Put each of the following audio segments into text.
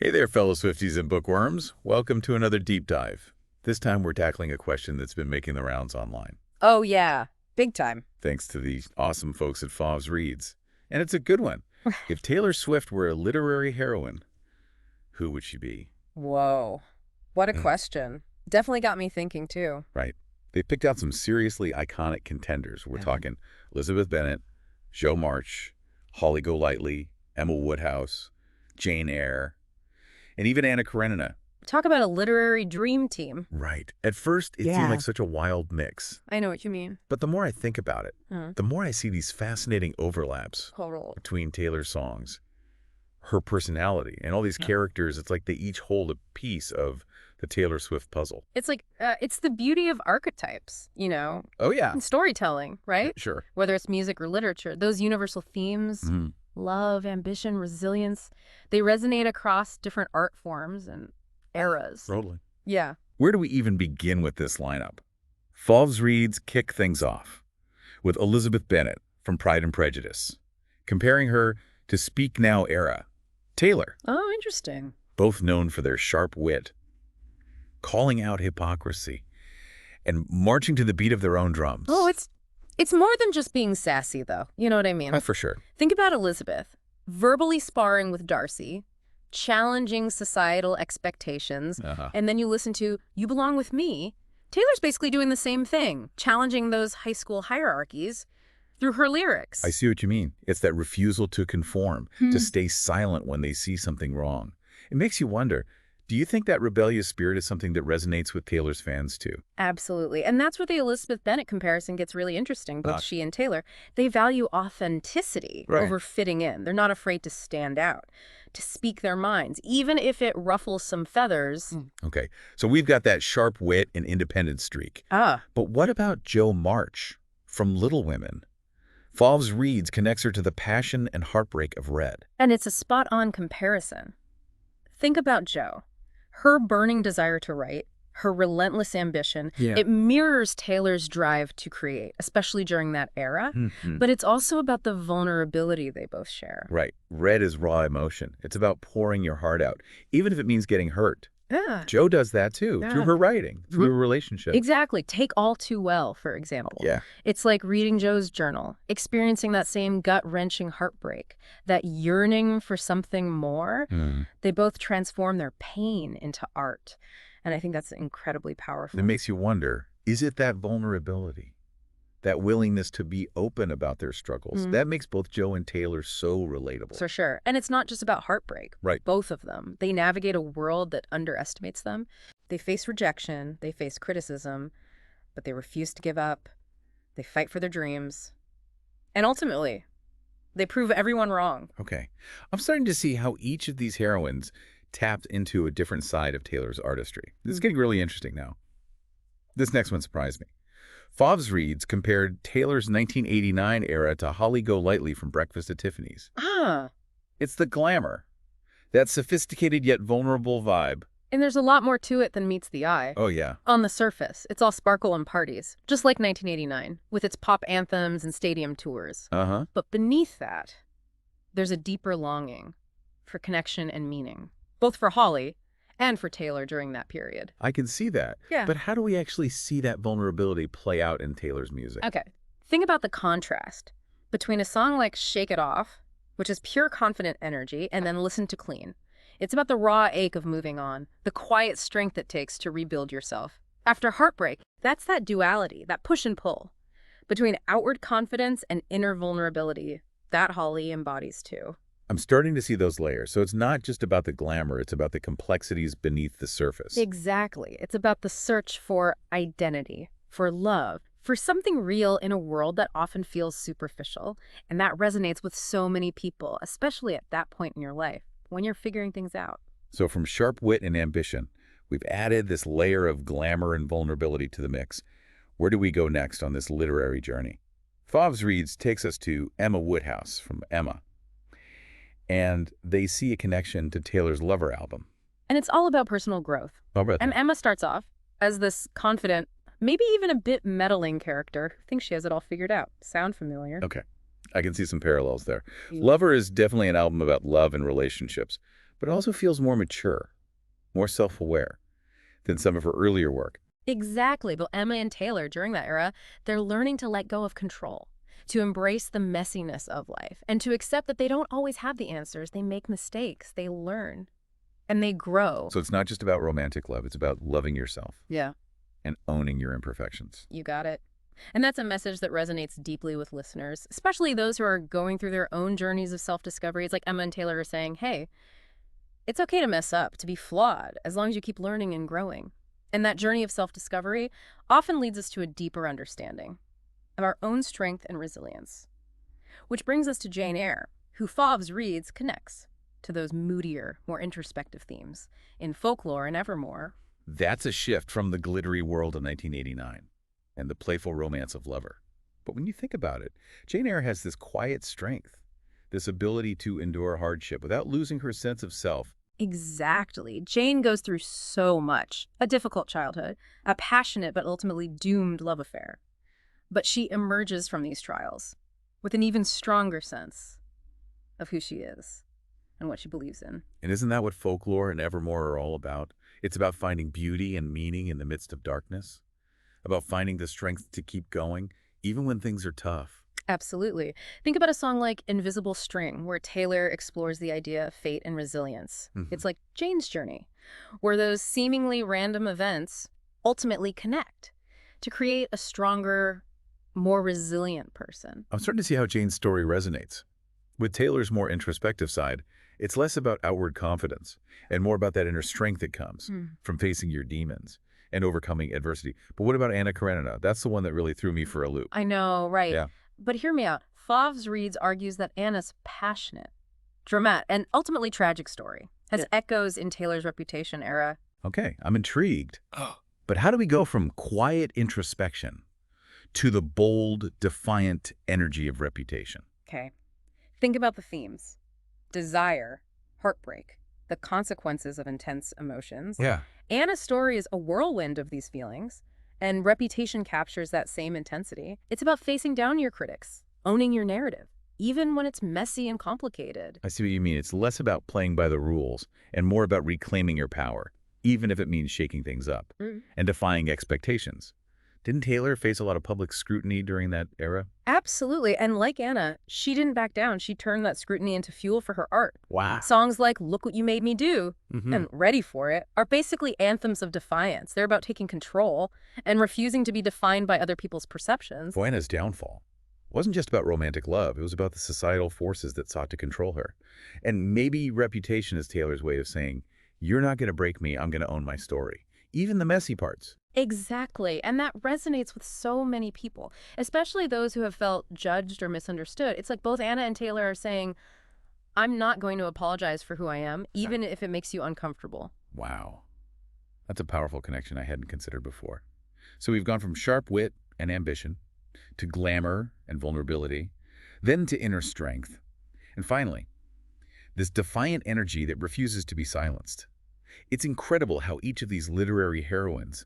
Hey there, fellow Swifties and bookworms. Welcome to another deep dive. This time we're tackling a question that's been making the rounds online, Oh, yeah. Big time. thanks to the awesome folks at Fauves Reads. And it's a good one. If Taylor Swift were a literary heroine, who would she be? Whoa. What a Mm. question. Definitely got me thinking, too. Right. They picked out some seriously iconic contenders. We're Yeah. talking Elizabeth Bennet, Jo March, Holly Golightly, Emma Woodhouse, Jane Eyre, and even Anna Karenina. Talk about a literary dream team. Right. At first, it seemed like such a wild mix. I know what you mean. But the more I think about it, Uh, the more I see these fascinating overlaps Total. between Taylor's songs, her personality, and all these characters. It's like they each hold a piece of the Taylor Swift puzzle. It's like, it's the beauty of archetypes, Oh, yeah. and storytelling, right? Sure. Whether it's music or literature, those universal themes, Mhm. love, ambition, resilience, they resonate across different art forms and eras. Totally. Yeah. Where do we even begin with this lineup? Fauves Reads kick things off with Elizabeth Bennet from Pride and Prejudice, comparing her to Speak Now era Taylor, Oh, interesting. both known for their sharp wit, calling out hypocrisy, and marching to the beat of their own drums. Oh, it's more than just being sassy, though. You know what I mean? For sure. Think about Elizabeth, verbally sparring with Darcy, challenging societal expectations, and then you listen to You Belong With Me. Taylor's basically doing the same thing, challenging those high school hierarchies through her lyrics. I see what you mean. It's that refusal to conform, to stay silent when they see something wrong. It makes you wonder, do you think that rebellious spirit is something that resonates with Taylor's fans too? Absolutely. And that's where the Elizabeth Bennet comparison gets really interesting, both she and Taylor. They value authenticity over fitting in. They're not afraid to stand out, to speak their minds, even if it ruffles some feathers. Okay, so we've got that sharp wit and independent streak. But what about Jo March from Little Women? Fauves Reads connects her to the passion and heartbreak of Red. And it's a spot-on comparison. Think about Jo. Her burning desire to write, her relentless ambition, it mirrors Taylor's drive to create, especially during that era. But it's also about the vulnerability they both share. Right. Red is raw emotion. It's about pouring your heart out, even if it means getting hurt. Yeah. Jo does that too, through her writing, through a relationship. Exactly. Take All Too Well, for example. Yeah. It's like reading Jo's journal, experiencing that same gut-wrenching heartbreak, that yearning for something more. They both transform their pain into art. And I think that's incredibly powerful. It makes you wonder, is it that vulnerability, that willingness to be open about their struggles, that makes both Jo and Taylor so relatable? For sure. And it's not just about heartbreak. Right. Both of them. They navigate a world that underestimates them. They face rejection. They face criticism. But they refuse to give up. They fight for their dreams. And ultimately, they prove everyone wrong. Okay. I'm starting to see how each of these heroines tapped into a different side of Taylor's artistry. This is getting really interesting now. This next one surprised me. Fauves Reads compared Taylor's 1989 era to Holly Golightly from Breakfast at Tiffany's. It's the glamour, that sophisticated yet vulnerable vibe. And there's a lot more to it than meets the eye. Oh, yeah. On the surface, it's all sparkle and parties, just like 1989, with its pop anthems and stadium tours. But beneath that, there's a deeper longing for connection and meaning, both for Holly and for Taylor during that period. I can see that. Yeah. But how do we actually see that vulnerability play out in Taylor's music? Okay. Think about the contrast between a song like Shake It Off, which is pure confident energy, and then Listen to Clean. It's about the raw ache of moving on, the quiet strength it takes to rebuild yourself. After heartbreak, that's that duality, that push and pull between outward confidence and inner vulnerability that Holly embodies too. I'm starting to see those layers. So it's not just about the glamour, it's about the complexities beneath the surface. Exactly. It's about the search for identity, for love, for something real in a world that often feels superficial. And that resonates with so many people, especially at that point in your life, when you're figuring things out. So from sharp wit and ambition, we've added this layer of glamour and vulnerability to the mix. Where do we go next on this literary journey? Fauves Reads takes us to Emma Woodhouse from Emma. And they see a connection to Taylor's Lover album. And it's all about personal growth. And Emma starts off as this confident, maybe even a bit meddling character who thinks she has it all figured out. Sound familiar? Okay. I can see some parallels there. Lover is definitely an album about love and relationships, but it also feels more mature, more self-aware than some of her earlier work. Exactly. But Emma and Taylor, during that era, they're learning to let go of control, to embrace the messiness of life, and to accept that they don't always have the answers. They make mistakes, they learn, and they grow. So it's not just about romantic love, it's about loving yourself Yeah, and owning your imperfections. you got it. And that's a message that resonates deeply with listeners, especially those who are going through their own journeys of self-discovery. It's like Emma and Taylor are saying, hey, it's okay to mess up, to be flawed, as long as you keep learning and growing. And that journey of self-discovery often leads us to a deeper understanding of our own strength and resilience. Which brings us to Jane Eyre, who Fauves Reads connects to those moodier, more introspective themes in folklore and Evermore. That's a shift from the glittery world of 1989 and the playful romance of Lover. But when you think about it, Jane Eyre has this quiet strength, this ability to endure hardship without losing her sense of self. Exactly. Jane goes through so much. A difficult childhood, a passionate but ultimately doomed love affair. But she emerges from these trials with an even stronger sense of who she is and what she believes in. And isn't that what folklore and Evermore are all about? It's about finding beauty and meaning in the midst of darkness, about finding the strength to keep going, even when things are tough. Absolutely. Think about a song like Invisible String, where Taylor explores the idea of fate and resilience. It's like Jane's journey, where those seemingly random events ultimately connect to create a stronger, more resilient person. I'm starting to see how Jane's story resonates. With Taylor's more introspective side, it's less about outward confidence and more about that inner strength that comes from facing your demons and overcoming adversity. But what about Anna Karenina? That's the one that really threw me for a loop. I know, right? Yeah. But hear me out. Fauves Reads argues that Anna's passionate, dramatic, and ultimately tragic story has echoes in Taylor's Reputation era. Okay, I'm intrigued. But how do we go from quiet introspection to the bold, defiant energy of Reputation? Okay. Think about the themes. Desire, heartbreak, the consequences of intense emotions. Yeah. Anna's story is a whirlwind of these feelings, and Reputation captures that same intensity. It's about facing down your critics, owning your narrative, even when it's messy and complicated. I see what you mean. It's less about playing by the rules and more about reclaiming your power, even if it means shaking things up and defying expectations. Didn't Taylor face a lot of public scrutiny during that era? Absolutely. And like Anna, she didn't back down. She turned that scrutiny into fuel for her art. Wow. Songs like Look What You Made Me Do and Ready for It are basically anthems of defiance. They're about taking control and refusing to be defined by other people's perceptions. Anna's downfall wasn't just about romantic love. It was about the societal forces that sought to control her. And maybe Reputation is Taylor's way of saying, you're not going to break me, I'm going to own my story. Even the messy parts. Exactly. And that resonates with so many people, especially those who have felt judged or misunderstood. It's like both Anna and Taylor are saying, I'm not going to apologize for who I am, even if it makes you uncomfortable. Wow. That's a powerful connection I hadn't considered before. So we've gone from sharp wit and ambition to glamour and vulnerability, then to inner strength. And finally, this defiant energy that refuses to be silenced. It's incredible how each of these literary heroines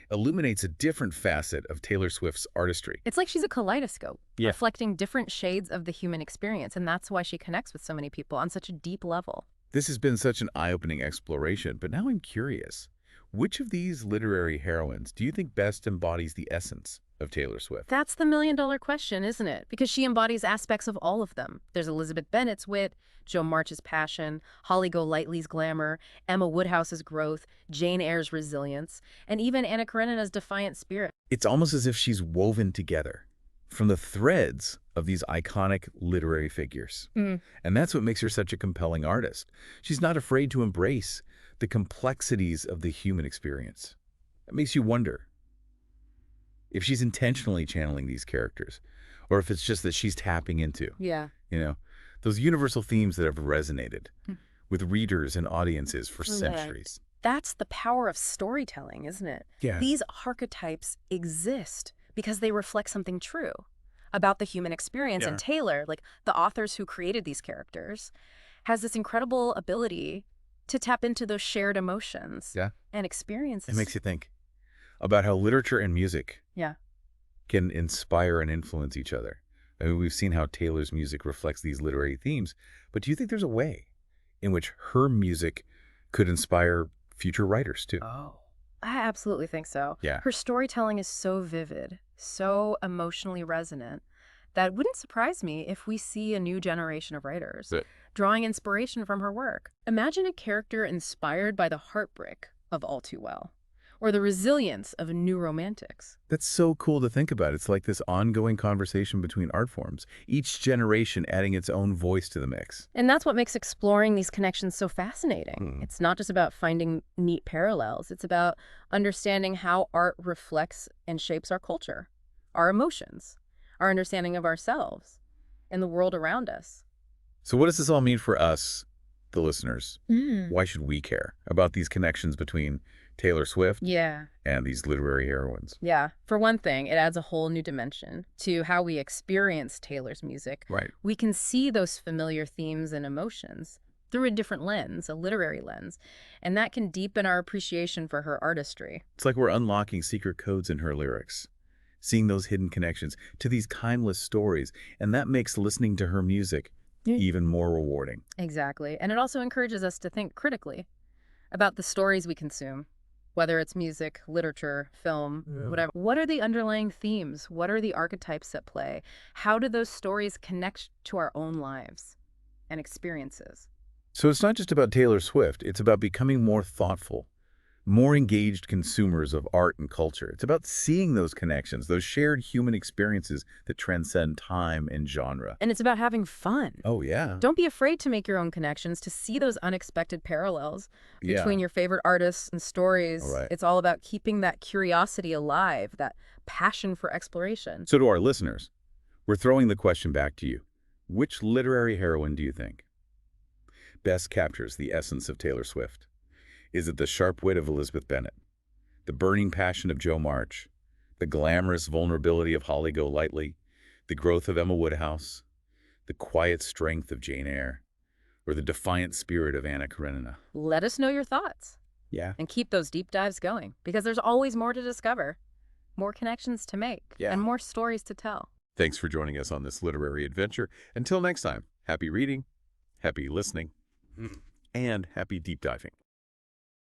illuminates a different facet of Taylor Swift's artistry. It's like she's a kaleidoscope, reflecting different shades of the human experience, and that's why she connects with so many people on such a deep level. This has been such an eye-opening exploration, but now I'm curious. Which of these literary heroines do you think best embodies the essence of Taylor Swift? That's the million-dollar question, isn't it? Because she embodies aspects of all of them. There's Elizabeth Bennet's wit, Jo March's passion, Holly Golightly's glamour, Emma Woodhouse's growth, Jane Eyre's resilience, and even Anna Karenina's defiant spirit. It's almost as if she's woven together from the threads of these iconic literary figures. And that's what makes her such a compelling artist. She's not afraid to embrace the complexities of the human experience. It makes you wonder if she's intentionally channeling these characters or if it's just that she's tapping into, those universal themes that have resonated with readers and audiences for centuries. That's the power of storytelling, isn't it? Yeah. These archetypes exist because they reflect something true about the human experience. And Taylor, like the authors who created these characters, has this incredible ability to tap into those shared emotions and experiences. It makes you think about how literature and music can inspire and influence each other. I mean, we've seen how Taylor's music reflects these literary themes, but do you think there's a way in which her music could inspire future writers too. Oh, I absolutely think so. Yeah. Her storytelling is so vivid, so emotionally resonant, that it wouldn't surprise me if we see a new generation of writers But drawing inspiration from her work. Imagine a character inspired by the heartbreak of All Too Well, or the resilience of New Romantics. that's so cool to think about. It's like this ongoing conversation between art forms, each generation adding its own voice to the mix. And that's what makes exploring these connections so fascinating. It's not just about finding neat parallels. It's about understanding how art reflects and shapes our culture, our emotions, our understanding of ourselves, and the world around us. So what does this all mean for us, the listeners? Why should we care about these connections between Taylor Swift Yeah. and these literary heroines? Yeah. For one thing, it adds a whole new dimension to how we experience Taylor's music. Right. We can see those familiar themes and emotions through a different lens, a literary lens, and that can deepen our appreciation for her artistry. It's like we're unlocking secret codes in her lyrics, seeing those hidden connections to these timeless stories, and that makes listening to her music even more rewarding. Exactly. And it also encourages us to think critically about the stories we consume, whether it's music, literature, film, whatever. What are the underlying themes? What are the archetypes at play? How do those stories connect to our own lives and experiences? So it's not just about Taylor Swift. It's about becoming more thoughtful, more engaged consumers of art and culture. It's about seeing those connections, those shared human experiences that transcend time and genre. And it's about having fun. Oh, yeah. Don't be afraid to make your own connections, to see those unexpected parallels between your favorite artists and stories. All right. It's all about keeping that curiosity alive, that passion for exploration. So to our listeners, we're throwing the question back to you. Which literary heroine do you think best captures the essence of Taylor Swift? Is it the sharp wit of Elizabeth Bennet, the burning passion of Jo March, the glamorous vulnerability of Holly Golightly, the growth of Emma Woodhouse, the quiet strength of Jane Eyre, or the defiant spirit of Anna Karenina? Let us know your thoughts Yeah. and keep those deep dives going, because there's always more to discover, more connections to make, and more stories to tell. Thanks for joining us on this literary adventure. Until next time, happy reading, happy listening, and happy deep diving.